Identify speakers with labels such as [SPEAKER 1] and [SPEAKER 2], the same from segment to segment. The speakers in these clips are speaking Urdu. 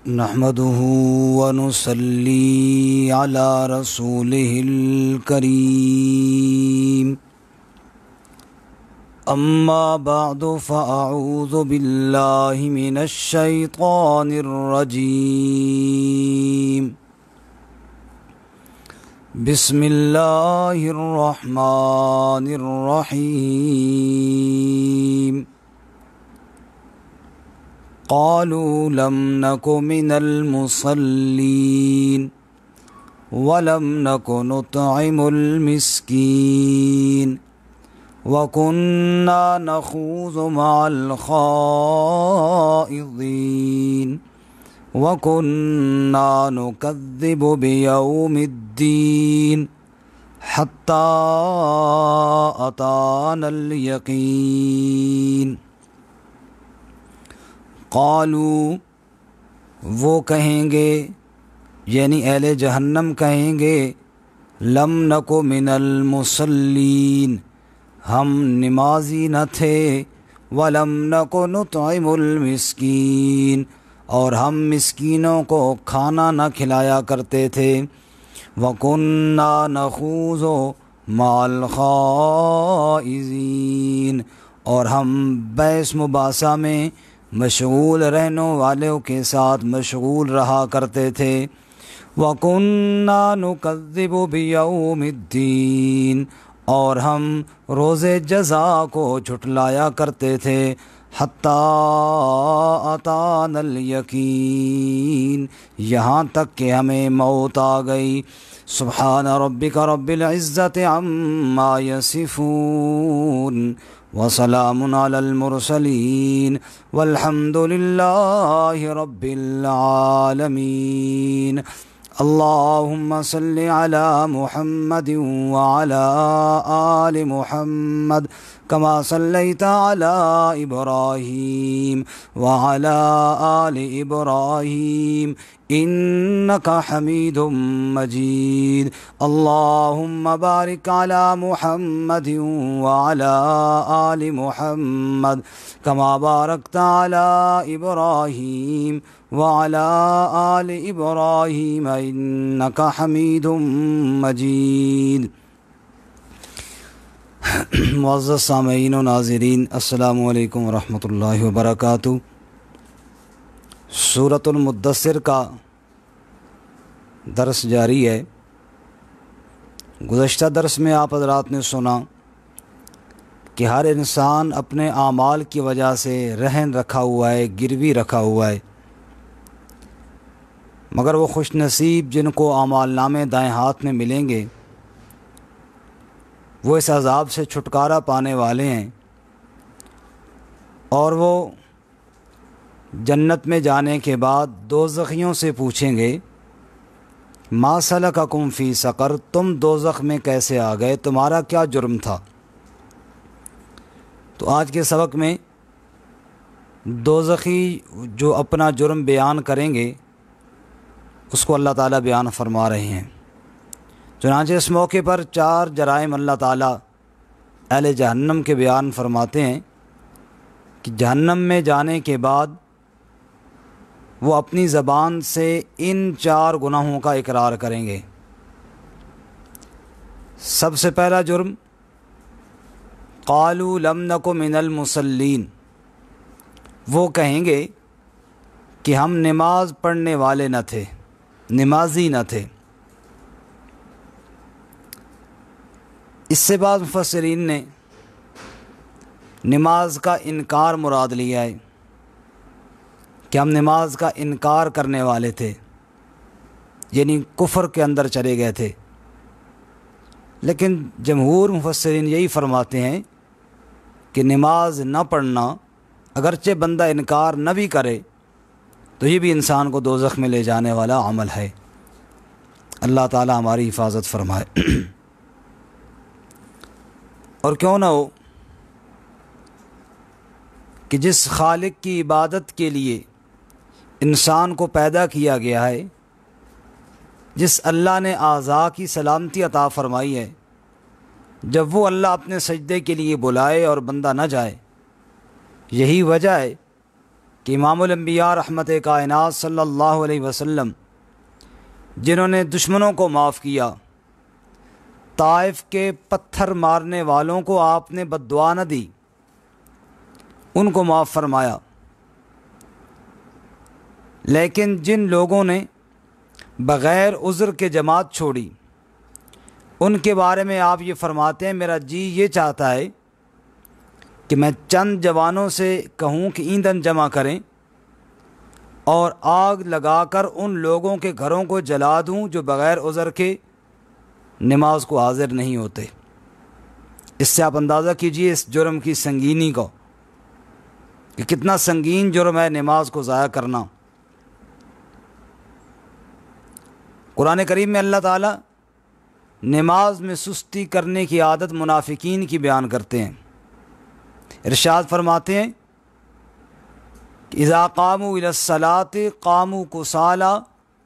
[SPEAKER 1] نحمده ونصلي على رسوله الكريم أما بعد فأعوذ بالله من الشيطان الرجيم بسم الله الرحمن الرحيم قالوا لم نك من المصلين ولم نك نطعم المسكين وكنا نخوض مع الخائضين وكنا نكذب بيوم الدين حتى أتانا اليقين قالوا وہ کہیں گے یعنی اہل جہنم کہیں گے لم نکو من المصلین ہم نمازی نہ تھے ولم نکو نطعم المسکین اور ہم مسکینوں کو کھانا نہ کھلایا کرتے تھے وَكُنَّا نَخُوضُ مَعَ الْخَائِضِينَ اور ہم بحث مباحثہ میں مشغول رہنے والوں کے ساتھ مشغول رہا کرتے تھے وَكُنَّا نُكَذِّبُ بِيَوْمِ الدِّينِ اور ہم روز جزا کو جھٹلایا کرتے تھے حَتَّى أَتَانَا الْيَقِينَ یہاں تک کہ ہمیں موت آ گئی سبحان ربک رب العزت عما یصفون وسلام علی المرسلین والحمد للہ رب العالمین اللہم صل علی محمد وعلی آل محمد كما صليت على إبراهيم وعلى آل إبراهيم إنك حميد مجيد اللهم بارك على محمد وعلى آل محمد كما باركت على إبراهيم وعلى آل إبراهيم إنك حميد مجيد معزز سامعین و ناظرین السلام علیکم ورحمۃ اللہ وبرکاتہ۔ سورۃ المدثر کا درس جاری ہے۔ گزشتہ درس میں آپ حضرات نے سنا کہ ہر انسان اپنے اعمال کی وجہ سے رہن رکھا ہوا ہے، گروی رکھا ہوا ہے، مگر وہ خوش نصیب جن کو اعمال نامے دائیں ہاتھ میں ملیں گے وہ اس عذاب سے چھٹکارا پانے والے ہیں، اور وہ جنت میں جانے کے بعد دوزخیوں سے پوچھیں گے ما سلککم فی سقر، تم دوزخ میں کیسے آ گئے، تمہارا کیا جرم تھا۔ تو آج کے سبق میں دوزخی جو اپنا جرم بیان کریں گے اس کو اللہ تعالیٰ بیان فرما رہے ہیں۔ چنانچہ اس موقع پر 4 جرائم اللہ تعالیٰ اہل جہنم کے بیان فرماتے ہیں کہ جہنم میں جانے کے بعد وہ اپنی زبان سے ان 4 گناہوں کا اقرار کریں گے۔ سب سے پہلا جرم قالوا لم نک من المصلین، وہ کہیں گے کہ ہم نماز پڑھنے والے نہ تھے، نمازی نہ تھے۔ اس سے بعد مفسرین نے نماز کا انکار مراد لیا ہے کہ ہم نماز کا انکار کرنے والے تھے، یعنی کفر کے اندر چلے گئے تھے۔ لیکن جمہور مفسرین یہی فرماتے ہیں کہ نماز نہ پڑھنا اگرچہ بندہ انکار نہ بھی کرے تو یہ بھی انسان کو دوزخ میں لے جانے والا عمل ہے۔ اللہ تعالی ہماری حفاظت فرمائے۔ اور کیوں نہ ہو کہ جس خالق کی عبادت کے لیے انسان کو پیدا کیا گیا ہے، جس اللہ نے اعضاء کی سلامتی عطا فرمائی ہے، جب وہ اللہ اپنے سجدے کے لیے بلائے اور بندہ نہ جائے، یہی وجہ ہے کہ امام الانبیاء رحمت کائنات صلی اللہ علیہ وسلم جنہوں نے دشمنوں کو معاف کیا، طائف کے پتھر مارنے والوں کو آپ نے بد دعا نہ دی، ان کو معاف فرمایا، لیکن جن لوگوں نے بغیر عذر کے جماعت چھوڑی ان کے بارے میں آپ یہ فرماتے ہیں میرا جی یہ چاہتا ہے کہ میں چند جوانوں سے کہوں کہ ایندھن جمع کریں اور آگ لگا کر ان لوگوں کے گھروں کو جلا دوں جو بغیر عذر کے نماز کو حاضر نہیں ہوتے۔ اس سے آپ اندازہ کیجئے اس جرم کی سنگینی کو کہ کتنا سنگین جرم ہے نماز کو ضائع کرنا۔ قرآن کریم میں اللہ تعالیٰ نماز میں سستی کرنے کی عادت منافقین کی بیان کرتے ہیں۔ ارشاد فرماتے ہیں کہ اذا قاموا الی الصلاۃ قاموا کسالی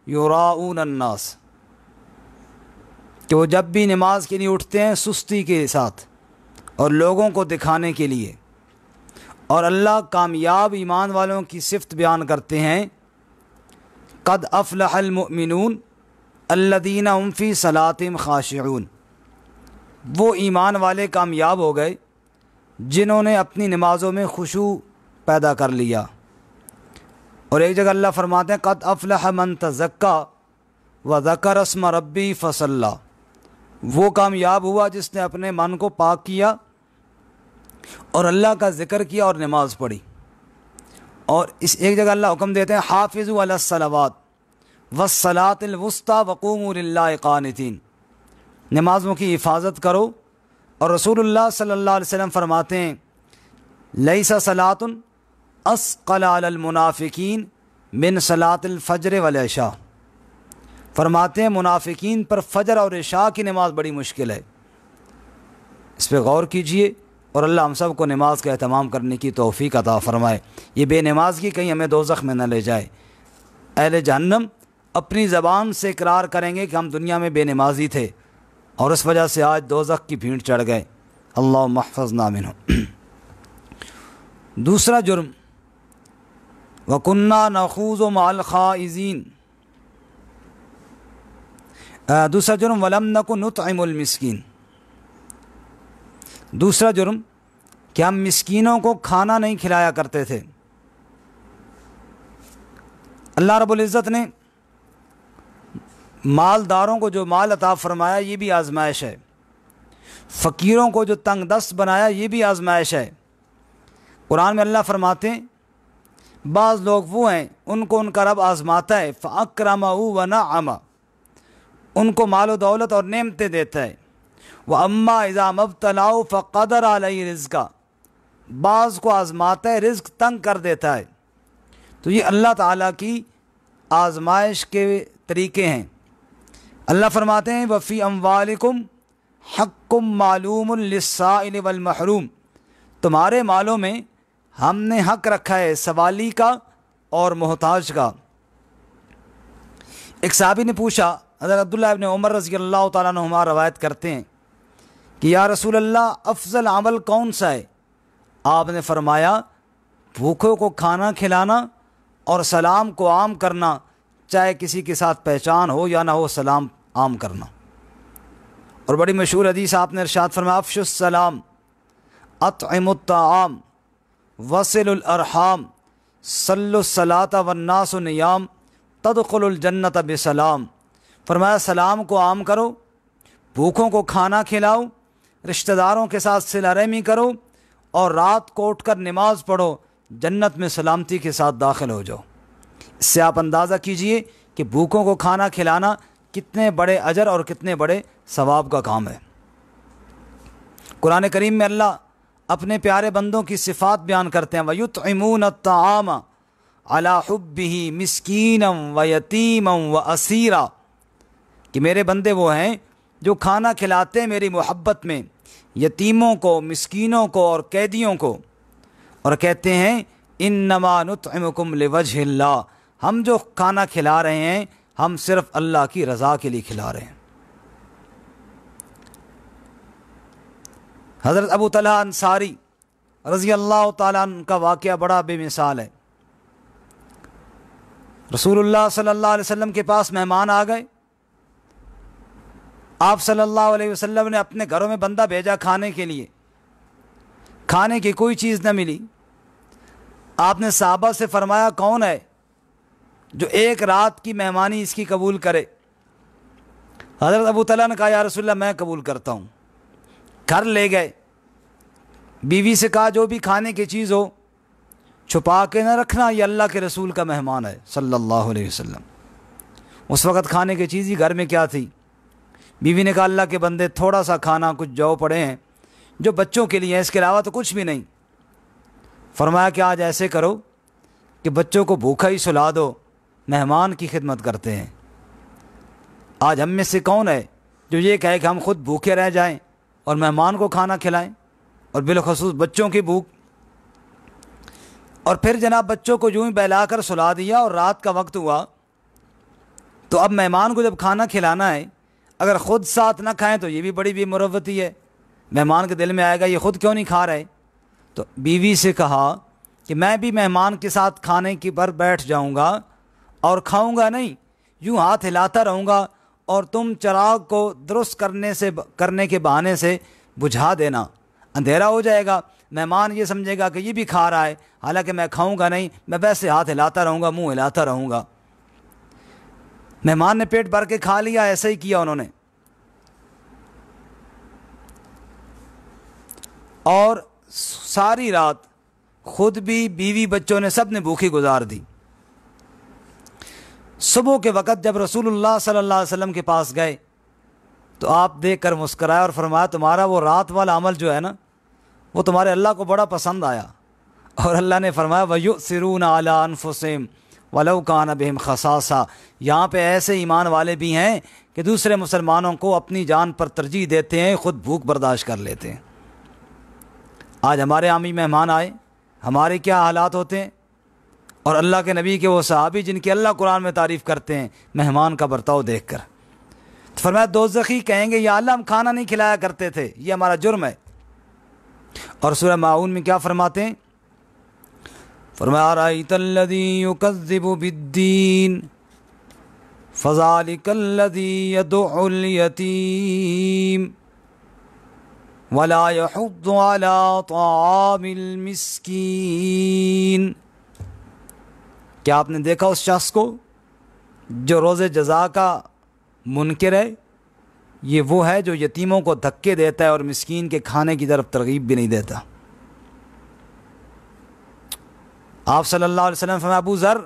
[SPEAKER 1] یراؤون الناس، کہ وہ جب بھی نماز کے لیے اٹھتے ہیں سستی کے ساتھ اور لوگوں کو دکھانے کے لیے۔ اور اللہ کامیاب ایمان والوں کی صفت بیان کرتے ہیں قد افلح المؤمنون الذین هم فی صلاتہم خاشعون، وہ ایمان والے کامیاب ہو گئے جنہوں نے اپنی نمازوں میں خشوع پیدا کر لیا۔ اور ایک جگہ اللہ فرماتے ہیں قد افلح من تزکا وذکر اسم ربی فصلی، وہ کامیاب ہوا جس نے اپنے من کو پاک کیا اور اللہ کا ذکر کیا اور نماز پڑھی۔ اور اس ایک جگہ اللہ حکم دیتے ہیں حافظوا علی الصلوات والصلاۃ الوسطی وقوموا للہ قانتین، نمازوں کی حفاظت کرو۔ اور رسول اللہ صلی اللہ علیہ وسلم فرماتے ہیں لیس صلاۃ اثقل علی المنافقین من صلاۃ الفجر والعشاء، فرماتے ہیں منافقین پر فجر اور عشاء کی نماز بڑی مشکل ہے۔ اس پہ غور کیجئے اور اللہ ہم سب کو نماز کا اہتمام کرنے کی توفیق عطا فرمائے۔ یہ بے نمازگی کہیں ہمیں دوزخ میں نہ لے جائے۔ اہل جہنم اپنی زبان سے اقرار کریں گے کہ ہم دنیا میں بے نمازی تھے اور اس وجہ سے آج دوزخ کی بھیڑ چڑھ گئے، اللہم احفظنا منہ۔ دوسرا جرم وَكُنَّا نَخُوضُ مَعَ الْخَائِضِينَ، دوسرا جرم وَلَمْ نَكُ نُطْعِمُ الْمِسْكِينَ، دوسرا جرم کہ ہم مسکینوں کو کھانا نہیں کھلایا کرتے تھے۔ اللہ رب العزت نے مالداروں کو جو مال عطا فرمایا یہ بھی آزمائش ہے، فقیروں کو جو تنگ دست بنایا یہ بھی آزمائش ہے۔ قرآن میں اللہ فرماتے ہیں بعض لوگ وہ ہیں ان کو ان کا رب آزماتا ہے فَأَكْرَمَهُ وَنَعَمَ، ان کو مال و دولت اور نعمتیں دیتا ہے۔ وَأَمَّا إِذَا مَبْتَلَاهُ فَقَدَرَ عَلَيْهِ رِزْقًا، بعض کو آزماتا ہے رزق تنگ کر دیتا ہے۔ تو یہ اللہ تعالیٰ کی آزمائش کے طریقے ہیں۔ اللہ فرماتے ہیں وَفِي أَمْوَالِكُمْ حَقٌّ مَّعْلُومٌ لِلسَّائِلِ وَالْمَحْرُومِ، تمہارے مالوں میں ہم نے حق رکھا ہے سوالی کا اور محتاج کا۔ ایک صحابی نے پوچھا، حضرت عبداللہ ابن عمر رضی اللہ تعالیٰ عنہما روایت کرتے ہیں کہ یا رسول اللہ افضل عمل کون سا ہے؟ آپ نے فرمایا بھوکھوں کو کھانا کھلانا اور سلام کو عام کرنا، چاہے کسی کے ساتھ پہچان ہو یا نہ ہو، سلام عام کرنا۔ اور بڑی مشہور حدیث آپ نے ارشاد فرمایا افشوا السلام اطعموا الطعام وصلوا الارحام صلوا الصلاۃ والناس نیام تدخلوا الجنۃ بسلام، فرمایا سلام کو عام کرو، بھوکھوں کو کھانا کھلاؤ، رشتہ داروں کے ساتھ صلہ رحمی کرو اور رات کو اٹھ کر نماز پڑھو، جنت میں سلامتی کے ساتھ داخل ہو جاؤ۔ اس سے آپ اندازہ کیجئے کہ بھوکوں کو کھانا کھلانا کتنے بڑے اجر اور کتنے بڑے ثواب کا کام ہے۔ قرآن کریم میں اللہ اپنے پیارے بندوں کی صفات بیان کرتے ہیں وَيُطْعِمُونَ الطَّعَامَ عَلَى حُبِّهِ مِسْكِينًا وَيَتِيمًا وَأَسِيرًا، کہ میرے بندے وہ ہیں جو کھانا کھلاتے ہیں میری محبت میں یتیموں کو، مسکینوں کو اور قیدیوں کو، اور کہتے ہیں انما نطعمکم لوجہ اللہ، ہم جو کھانا کھلا رہے ہیں ہم صرف اللہ کی رضا کے لیے کھلا رہے ہیں۔ حضرت ابو طلحہ انصاری رضی اللہ تعالیٰ عنہ کا واقعہ بڑا بے مثال ہے۔ رسول اللہ صلی اللہ علیہ وسلم کے پاس مہمان آ گئے، آپ صلی اللہ علیہ وسلم نے اپنے گھروں میں بندہ بھیجا کھانے کے لیے، کھانے کی کوئی چیز نہ ملی۔ آپ نے صحابہ سے فرمایا کون ہے جو ایک رات کی مہمانی اس کی قبول کرے؟ حضرت ابو طلحہ نے کہا یا رسول اللہ میں قبول کرتا ہوں۔ گھر لے گئے، بیوی سے کہا جو بھی کھانے کی چیز ہو چھپا کے نہ رکھنا، یہ اللہ کے رسول کا مہمان ہے صلی اللہ علیہ وسلم۔ اس وقت کھانے کی چیز ہی گھر میں کیا تھی؟ بیوی نے کہا اللہ کے بندے تھوڑا سا کھانا کچھ جو پڑے ہیں جو بچوں کے لیے ہیں، اس کے علاوہ تو کچھ بھی نہیں۔ فرمایا کہ آج ایسے کرو کہ بچوں کو بھوکا ہی سلا دو، مہمان کی خدمت کرتے ہیں۔ آج ہم میں سے کون ہے جو یہ کہے کہ ہم خود بھوکے رہ جائیں اور مہمان کو کھانا کھلائیں، اور بالخصوص بچوں کی بھوک؟ اور پھر جناب بچوں کو یوں ہی بہلا کر سلا دیا، اور رات کا وقت ہوا تو اب مہمان کو جب کھانا کھلانا ہے، اگر خود ساتھ نہ کھائیں تو یہ بھی بڑی بے مروتی ہے۔ مہمان کے دل میں آئے گا یہ خود کیوں نہیں کھا رہے؟ تو بیوی سے کہا کہ میں بھی مہمان کے ساتھ کھانے کی پر بیٹھ جاؤں گا اور کھاؤں گا نہیں، یوں ہاتھ ہلاتا رہوں گا، اور تم چراغ کو درست کرنے کے بہانے سے بجھا دینا، اندھیرا ہو جائے گا، مہمان یہ سمجھے گا کہ یہ بھی کھا رہا ہے، حالانکہ میں کھاؤں گا نہیں، میں ویسے ہاتھ ہلاتا رہوں گا، منہ ہلاتا رہوں گا۔ مہمان نے پیٹ بھر کے کھا لیا، ایسا ہی کیا انہوں نے، اور ساری رات خود بھی بیوی بچوں نے سب نے بھوکی گزار دی۔ صبح کے وقت جب رسول اللہ صلی اللہ علیہ وسلم کے پاس گئے تو آپ دیکھ کر مسکرائے اور فرمایا تمہارا وہ رات والا عمل جو ہے نا وہ تمہارے اللہ کو بڑا پسند آیا، اور اللہ نے فرمایا وَيُؤْثِرُونَ عَلَىٰ أَنفُسِهِمْ وَلَوْ كَانَ بِهِمْ خَصَاصَةٌ۔ یہاں پہ ایسے ایمان والے بھی ہیں کہ دوسرے مسلمانوں کو اپنی جان پر ترجیح دیتے ہیں، خود بھوک برداشت کر لیتے ہیں۔ آج ہمارے عامی مہمان آئے، ہمارے کیا حالات ہوتے ہیں؟ اور اللہ کے نبی کے وہ صحابی جن کی اللہ قرآن میں تعریف کرتے ہیں مہمان کا برتاؤ دیکھ کر، تو فرمایا دوزخی کہیں گے یا اللہ ہم کھانا نہیں کھلایا کرتے تھے، یہ ہمارا جرم ہے۔ اور سورہ ماعون میں کیا فرماتے ہیں؟ فرمایا رَأَيْتَ الَّذِي يُكَذِّبُ بِالدِّينِ فَذَلِكَ الَّذِي يَدُعُّ الْيَتِيمَ وَلَا يَحُضُّ عَلَىٰ طَعَامِ الْمِسْكِينِ۔ کیا آپ نے دیکھا اس شخص کو جو روز جزا کا منکر ہے؟ یہ وہ ہے جو یتیموں کو دھکے دیتا ہے اور مسکین کے کھانے کی طرف ترغیب بھی نہیں دیتا۔ آپ صلی اللہ علیہ وسلم فرمایا ابو ذر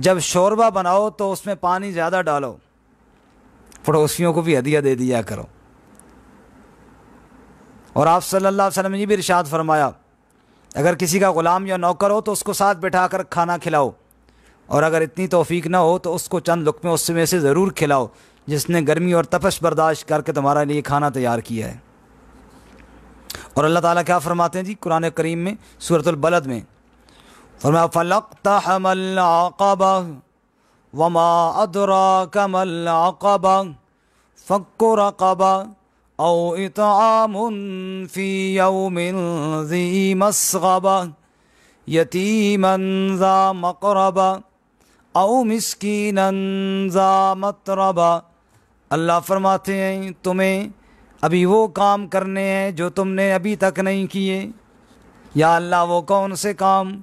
[SPEAKER 1] جب شوربہ بناؤ تو اس میں پانی زیادہ ڈالو، پڑوسیوں کو بھی ہدیہ دے دیا کرو۔ اور آپ صلی اللہ علیہ وسلم نے یہ بھی ارشاد فرمایا اگر کسی کا غلام یا نوکر ہو تو اس کو ساتھ بٹھا کر کھانا کھلاؤ، اور اگر اتنی توفیق نہ ہو تو اس کو چند لقمے اس میں سے ضرور کھلاؤ جس نے گرمی اور تپش برداشت کر کے تمہارے لیے کھانا تیار کیا ہے۔ اور اللہ تعالیٰ کیا فرماتے ہیں جی قرآن کریم میں سورۃ البلد میں؟ فرمایا فَلَاقْتَحَمَ الْعَقَبَةَ وَمَا أَدْرَاكَ مَا الْعَقَبَةُ فَكُّ رَقَبَةٍ أَوْ إِطْعَامٌ فِي يَوْمٍ ذِي مَسْغَبَةٍ يَتِيمًا ذَا مَقْرَبَةٍ أَوْ مِسْكِينًا ذَا مَتْرَبَةٍ۔ اللہ فرماتے ہیں تمہیں ابھی وہ کام کرنے ہیں جو تم نے ابھی تک نہیں کیے۔ یا اللہ وہ کون سے کام؟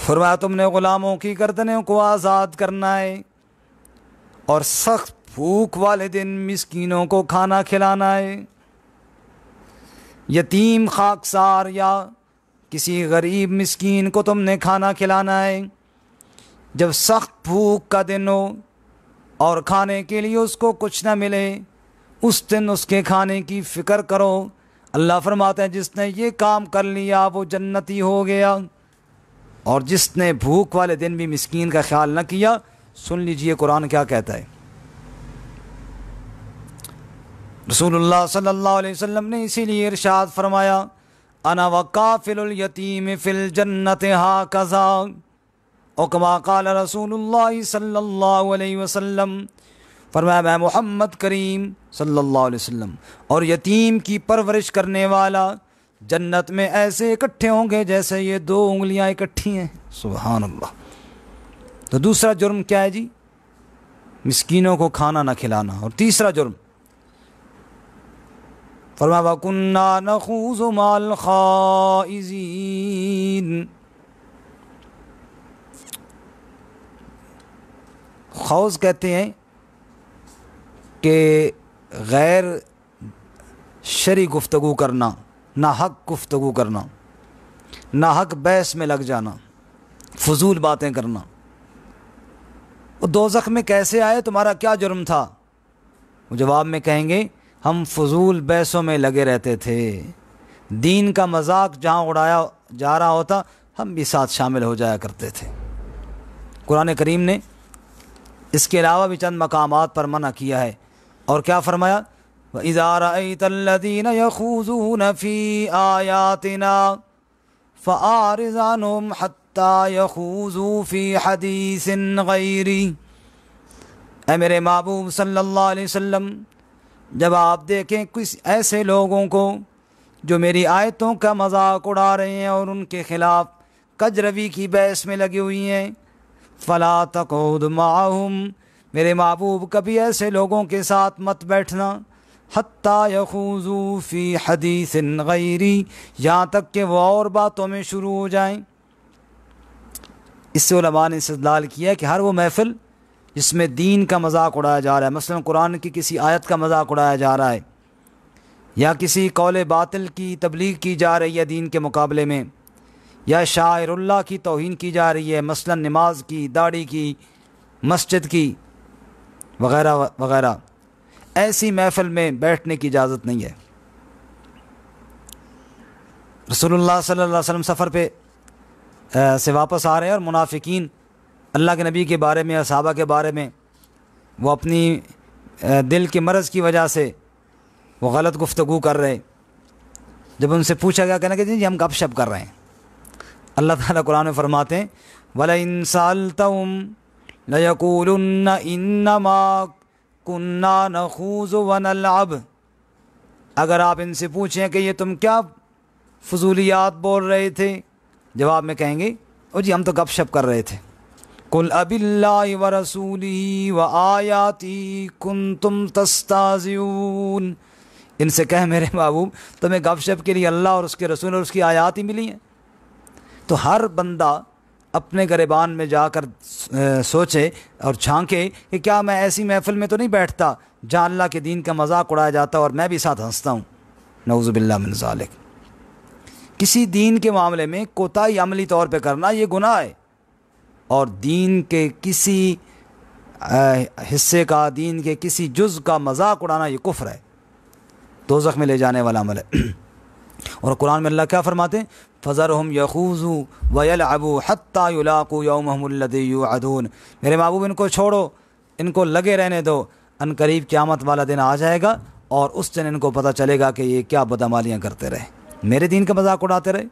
[SPEAKER 1] فرمایا تم نے غلاموں کی گردنوں کو آزاد کرنا ہے، اور سخت بھوک والے دن مسکینوں کو کھانا کھلانا ہے، یتیم خاکسار یا کسی غریب مسکین کو تم نے کھانا کھلانا ہے جب سخت بھوک کا دن ہو اور کھانے کے لیے اس کو کچھ نہ ملے، اس دن اس کے کھانے کی فکر کرو۔ اللہ فرماتے ہیں جس نے یہ کام کر لیا وہ جنتی ہو گیا، اور جس نے بھوک والے دن بھی مسکین کا خیال نہ کیا۔ سن لیجئے قرآن کیا کہتا ہے۔ رسول اللہ صلی اللہ علیہ وسلم نے اسی لیے ارشاد فرمایا انا وکافل الیتیم فی الجنت ہاکذا، او کما قال رسول اللہ صلی اللہ علیہ وسلم، فرمایا میں محمد کریم صلی اللہ علیہ وسلم اور یتیم کی پرورش کرنے والا جنت میں ایسے اکٹھے ہوں گے جیسے یہ دو انگلیاں اکٹھی ہیں۔ سبحان اللہ۔ تو دوسرا جرم کیا ہے جی؟ مسکینوں کو کھانا نہ کھلانا. اور تیسرا جرم فرمایا وَكُنَّا نَخُوضُ مَعَ الْخَائِضِينَ. خوض کہتے ہیں کہ غیر شرعی گفتگو کرنا، ناحق گفتگو کرنا، ناحق بحث میں لگ جانا، فضول باتیں کرنا. وہ دوزخ میں کیسے آئے؟ تمہارا کیا جرم تھا؟ وہ جواب میں کہیں گے ہم فضول بحثوں میں لگے رہتے تھے، دین کا مذاق جہاں اڑایا جا رہا ہوتا ہم بھی ساتھ شامل ہو جایا کرتے تھے. قرآن کریم نے اس کے علاوہ بھی چند مقامات پر منع کیا ہے. اور کیا فرمایا؟ وَإِذَا رَأَيْتَ الَّذِينَ يَخُوضُونَ فِي آيَاتِنَا فَأَعْرِضْ عَنْهُمْ حَتَّى يَخُوضُوا فِي حَدِيثٍ غَيْرِهِ. اے میرے محبوب صلی اللہ علیہ وسلم، جب آپ دیکھیں کچھ ایسے لوگوں کو جو میری آیتوں کا مذاق اڑا رہے ہیں اور ان کے خلاف کجروی کی بحث میں لگی ہوئی ہیں، فَلَا تَقْعُدْ مَعَهُمْ، میرے محبوب کبھی ایسے لوگوں کے ساتھ مت بیٹھنا، حَتَّى يَخُوضُوا فِي حَدِيثٍ غَيْرِهِ، یہاں تک کہ وہ اور باتوں میں شروع ہو جائیں. اس سے علماء نے استدلال کیا کہ ہر وہ محفل جس میں دین کا مذاق اڑایا جا رہا ہے، مثلا قرآن کی کسی آیت کا مذاق اڑایا جا رہا ہے، یا کسی قول باطل کی تبلیغ کی جا رہی ہے دین کے مقابلے میں، یا شاعر اللہ کی توہین کی جا رہی ہے، مثلا نماز کی، داڑھی کی، مسجد کی وغیرہ وغیرہ، ایسی محفل میں بیٹھنے کی اجازت نہیں ہے. رسول اللہ صلی اللہ علیہ وسلم سفر پہ سے واپس آ رہے ہیں اور منافقین اللہ کے نبی کے بارے میں اور صحابہ کے بارے میں وہ اپنی دل کے مرض کی وجہ سے وہ غلط گفتگو کر رہے. جب ان سے پوچھا گیا کہنا کہ جی ہم گپ شپ کر رہے ہیں. اللہ تعالیٰ قرآن میں فرماتے ہیں وَلَئِن سَأَلْتَهُمْ لَيَقُولُنَّ إِنَّمَا كُنَّا نَخُوضُ وَنَلْعَبُ. اگر آپ ان سے پوچھیں کہ یہ تم کیا فضولیات بول رہے تھے، جواب میں کہیں گے او جی ہم تو گپ شپ کر رہے تھے. قُلْ أَبِاللَّهِ وَرَسُولِهِ وَآيَاتِهِ كُنْتُمْ تَسْتَهْزِئُونَ. ان سے کہہ میرے محبوب تمہیں گپ شپ کے لیے اللہ اور اس کے رسول اور اس کی آیات ہی ملی ہیں. تو ہر بندہ اپنے گریبان میں جا کر سوچے اور جھانکے کہ کیا میں ایسی محفل میں تو نہیں بیٹھتا جہاں اللہ کے دین کا مذاق اڑایا جاتا اور میں بھی ساتھ ہنستا ہوں. نعوذ باللہ من ذالک. کسی دین کے معاملے میں کوتاہی عملی طور پہ کرنا یہ گناہ ہے، اور دین کے کسی حصے کا، دین کے کسی جز کا مذاق اڑانا یہ کفر ہے، دوزخ میں لے جانے والا عمل ہے. اور قرآن میں اللہ کیا فرماتے ہیں فَذَرْهُمْ يَخُوضُوا وَيَلْعَبُوا حَتَّى يُلَاقُوا يَوْمَهُمُ الَّذِي يُوعَدُونَ. میرے محبوب ان کو چھوڑو، ان کو لگے رہنے دو، ان قریب قیامت والا دن آ جائے گا اور اس دن ان کو پتہ چلے گا کہ یہ کیا بدعمالیاں کرتے رہے، میرے دین کا مذاق اڑاتے رہے.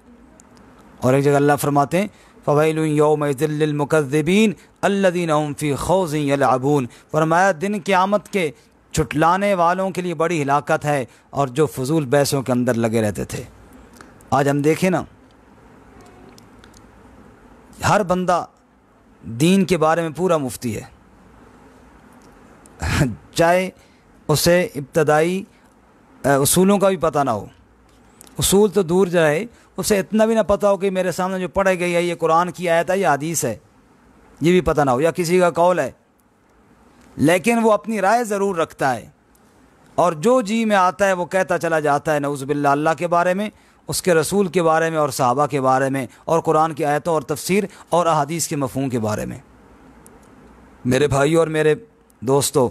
[SPEAKER 1] اور ایک جگہ اللہ فرماتے ہیں فَوَيْلٌ يَوْمَئِذٍ لِّلْمُكَذِّبِينَ الَّذِينَ هُمْ فِي خَوْضٍ يَلْعَبُونَ. فرمایا دن قیامت کے چھٹلانے والوں کے لیے بڑی ہلاکت ہے، اور جو فضول بحثوں کے اندر لگے رہتے تھے. آج ہم دیکھیں نا، ہر بندہ دین کے بارے میں پورا مفتی ہے، چاہے اسے ابتدائی اصولوں کا بھی پتہ نہ ہو، اصول تو دور جائے، اسے اتنا بھی نہ پتہ ہو کہ میرے سامنے جو پڑھائی گئی ہے یہ قرآن کی آیت ہے یا حدیث ہے، یہ بھی پتہ نہ ہو، یا کسی کا قول ہے، لیکن وہ اپنی رائے ضرور رکھتا ہے، اور جو جی میں آتا ہے وہ کہتا چلا جاتا ہے نعوذ باللہ اللہ کے بارے میں، اس کے رسول کے بارے میں اور صحابہ کے بارے میں اور قرآن کی آیتوں اور تفسیر اور احادیث کے مفہوم کے بارے میں. میرے بھائیو اور میرے دوستو،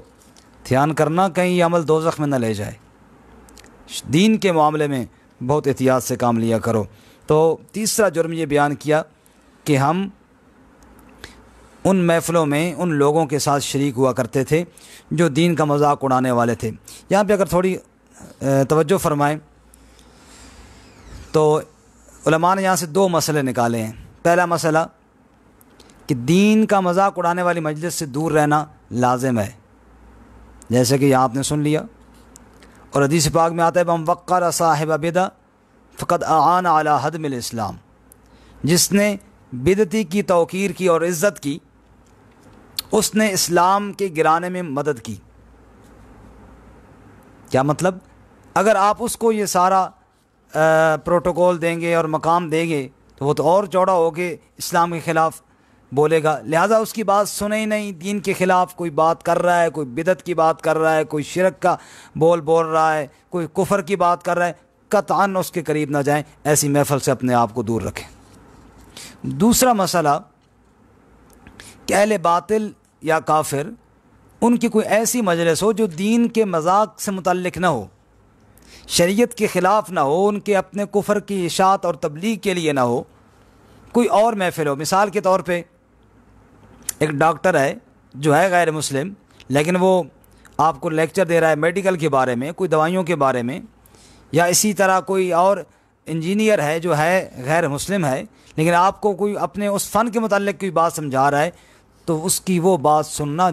[SPEAKER 1] دھیان کرنا کہیں یہ عمل دوزخ میں نہ لے جائے. دین کے معاملے میں بہت احتیاط سے کام لیا کرو. تو تیسرا جرم یہ بیان کیا کہ ہم ان محفلوں میں ان لوگوں کے ساتھ شریک ہوا کرتے تھے جو دین کا مذاق اڑانے والے تھے. یہاں پہ اگر تھوڑی توجہ فرمائیں تو علماء نے یہاں سے دو مسئلے نکالے ہیں. پہلا مسئلہ کہ دین کا مذاق اڑانے والی مجلس سے دور رہنا لازم ہے، جیسے کہ یہاں آپ نے سن لیا، اور حدیث پاک میں آتا ہے من وقر صاحب بدع فقد اعان علی ہدم الاسلام. جس نے بدعتی کی توقیر کی اور عزت کی اس نے اسلام کے گرانے میں مدد کی۔ کیا مطلب؟ اگر آپ اس کو یہ سارا پروٹوکول دیں گے اور مقام دیں گے تو وہ تو اور چوڑا ہو کے اسلام کے خلاف بولے گا، لہٰذا اس کی بات سنے ہی نہیں۔ دین کے خلاف کوئی بات کر رہا ہے، کوئی بدعت کی بات کر رہا ہے، کوئی شرک کا بول رہا ہے، کوئی کفر کی بات کر رہا ہے، قطعاً اس کے قریب نہ جائیں، ایسی محفل سے اپنے آپ کو دور رکھیں۔ دوسرا مسئلہ کہ اہل باطل یا کافر ان کی کوئی ایسی مجلس ہو جو دین کے مذاق سے متعلق نہ ہو، شریعت کے خلاف نہ ہو، ان کے اپنے کفر کی اشاعت اور تبلیغ کے لیے نہ ہو، کوئی اور محفل ہو۔ مثال کے طور پہ ایک ڈاکٹر ہے جو ہے غیر مسلم، لیکن وہ آپ کو لیکچر دے رہا ہے میڈیکل کے بارے میں، کوئی دوائیوں کے بارے میں، یا اسی طرح کوئی اور انجینئر ہے جو ہے غیر مسلم ہے، لیکن آپ کو کوئی اپنے اس فن کے متعلق کوئی بات سمجھا رہا ہے، تو اس کی وہ بات سننا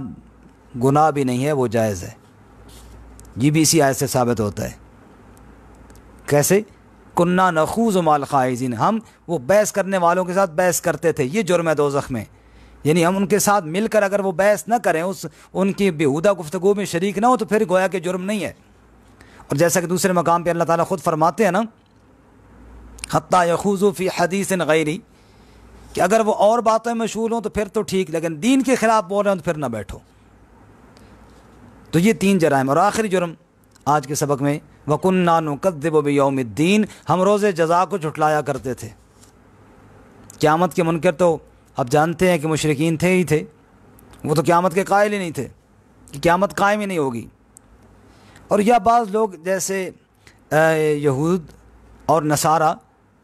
[SPEAKER 1] گناہ بھی نہیں ہے، وہ جائز ہے۔ یہ بھی اسی آیت سے ثابت ہوتا ہے۔ کیسے؟ کنّا نخوض مع الخائضین، ہم وہ بحث کرنے والوں کے ساتھ بحث کرتے تھے، یہ جرم ہے دوزخ میں۔ یعنی ہم ان کے ساتھ مل کر اگر وہ بحث نہ کریں، ان کی بیہودہ گفتگو میں شریک نہ ہو، تو پھر گویا کہ جرم نہیں ہے۔ اور جیسا کہ دوسرے مقام پہ اللہ تعالیٰ خود فرماتے ہیں نا، حتیٰ یخوضوا فی حدیث غیری، کہ اگر وہ اور باتوں میں مشغول ہوں تو پھر تو ٹھیک، لیکن دین کے خلاف بول رہے ہیں تو پھر نہ بیٹھو۔ تو یہ 3 جرائم۔ اور آخری جرم آج کے سبق میں، وَكُنَّا نُكَذِّبُ بِيَوْمِ الدِّينِ، ہم روز جزا کو جھٹلایا کرتے تھے۔ قیامت کے منکر تو اب جانتے ہیں کہ مشرکین تھے ہی تھے، وہ تو قیامت کے قائل ہی نہیں تھے کہ قیامت قائم ہی نہیں ہوگی۔ اور یا بعض لوگ جیسے یہود اور نصارہ،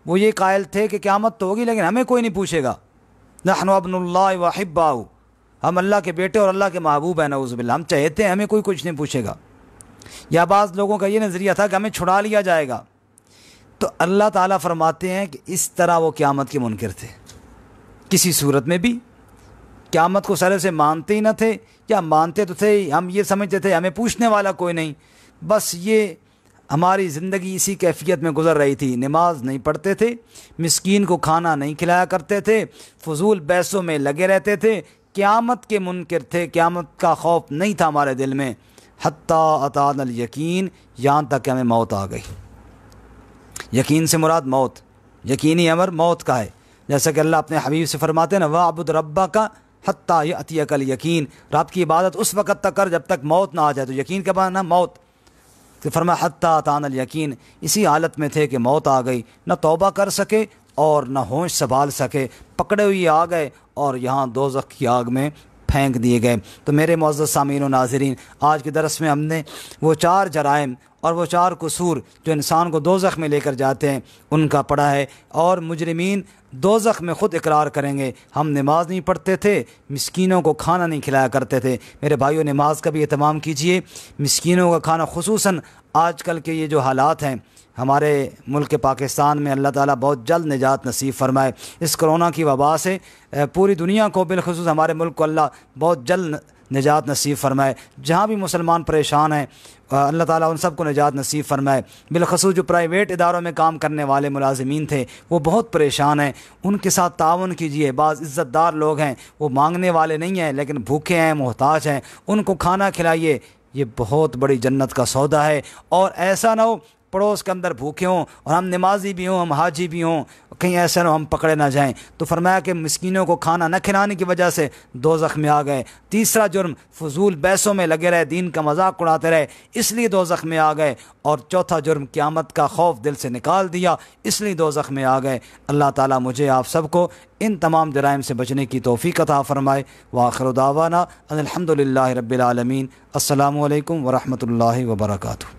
[SPEAKER 1] وہ یہ قائل تھے کہ قیامت تو ہوگی لیکن ہمیں کوئی نہیں پوچھے گا، نحن ابن اللہ وحباؤ، ہم اللہ کے بیٹے اور اللہ کے محبوب ہیں، نعوذ باللہ، ہم چاہتے ہیں ہمیں کوئی کچھ نہیں پوچھے گا۔ یا بعض لوگوں کا یہ نظریہ تھا کہ ہمیں چھڑا لیا جائے گا۔ تو اللہ تعالیٰ فرماتے ہیں کہ اس طرح وہ قیامت کے منکر تھے، کسی صورت میں بھی قیامت کو سرے سے مانتے ہی نہ تھے، یا مانتے تو تھے، ہم یہ سمجھتے تھے ہمیں پوچھنے والا کوئی نہیں، بس یہ ہماری زندگی اسی کیفیت میں گزر رہی تھی۔ نماز نہیں پڑھتے تھے، مسکین کو کھانا نہیں کھلایا کرتے تھے، فضول بحثوں میں لگے رہتے تھے، قیامت کے منکر تھے، قیامت کا خوف نہیں تھا ہمارے دل میں، حتیٰ اتانا الیقین، یہاں تک کہ ہمیں موت آ گئی۔ یقین سے مراد موت، یقینی امر موت کا ہے، جیسا کہ اللہ اپنے حبیب سے فرماتے ہیں نا، وَاعْبُدْ رَبَّكَ حَتَّىٰ يَأْتِيَكَ الْيَقِينُ، رب کی عبادت اس وقت تک کر جب تک موت نہ آ جائے۔ تو یقین کے بعد نا موت، کہ فرمایا حتیٰ اتانا الیقین، اسی حالت میں تھے کہ موت آ گئی، نہ توبہ کر سکے اور نہ ہوش سنبھال سکے، پکڑے ہوئے آ گئے اور یہاں دوزخ کی آگ میں پھینک دیے گئے۔ تو میرے معزز سامعین و ناظرین، آج کے درس میں ہم نے وہ 4 جرائم اور وہ 4 قصور جو انسان کو دوزخ میں لے کر جاتے ہیں ان کا پڑھا ہے، اور مجرمین دوزخ میں خود اقرار کریں گے، ہم نماز نہیں پڑھتے تھے، مسکینوں کو کھانا نہیں کھلایا کرتے تھے۔ میرے بھائیوں، نماز کا بھی اہتمام کیجئے، مسکینوں کا کھانا، خصوصاً آج کل کے یہ جو حالات ہیں ہمارے ملک پاکستان میں، اللہ تعالیٰ بہت جلد نجات نصیب فرمائے اس کرونا کی وبا سے، پوری دنیا کو بالخصوص ہمارے ملک کو اللہ بہت جلد نجات نصیب فرمائے۔ جہاں بھی مسلمان پریشان ہیں اللہ تعالیٰ ان سب کو نجات نصیب فرمائے۔ بالخصوص جو پرائیویٹ اداروں میں کام کرنے والے ملازمین تھے وہ بہت پریشان ہیں، ان کے ساتھ تعاون کیجیے۔ بعض عزت دار لوگ ہیں، وہ مانگنے والے نہیں ہیں لیکن بھوکے ہیں، محتاج ہیں، ان کو کھانا کھلائیے، یہ بہت بڑی جنت کا سودا ہے۔ اور ایسا نہ ہو پڑوس کے اندر بھوکے ہوں اور ہم نمازی بھی ہوں، ہم حاجی بھی ہوں، کہیں ایسا نہ ہو ہم پکڑے نہ جائیں۔ تو فرمایا کہ مسکینوں کو کھانا نہ کھلانے کی وجہ سے دوزخ میں آ گئے۔ تیسرا جرم، فضول بحثوں میں لگے رہے، دین کا مذاق اڑاتے رہے، اس لیے دوزخ میں آ گئے۔ اور چوتھا جرم، قیامت کا خوف دل سے نکال دیا، اس لیے دوزخ میں آ گئے۔ اللہ تعالیٰ مجھے آپ سب کو ان تمام جرائم سے بچنے کی توفیق عطا فرمائے۔ وآخر دعوانا ان الحمد للہ رب العالمین۔ السلام علیکم ورحمۃ اللہ وبرکاتہ۔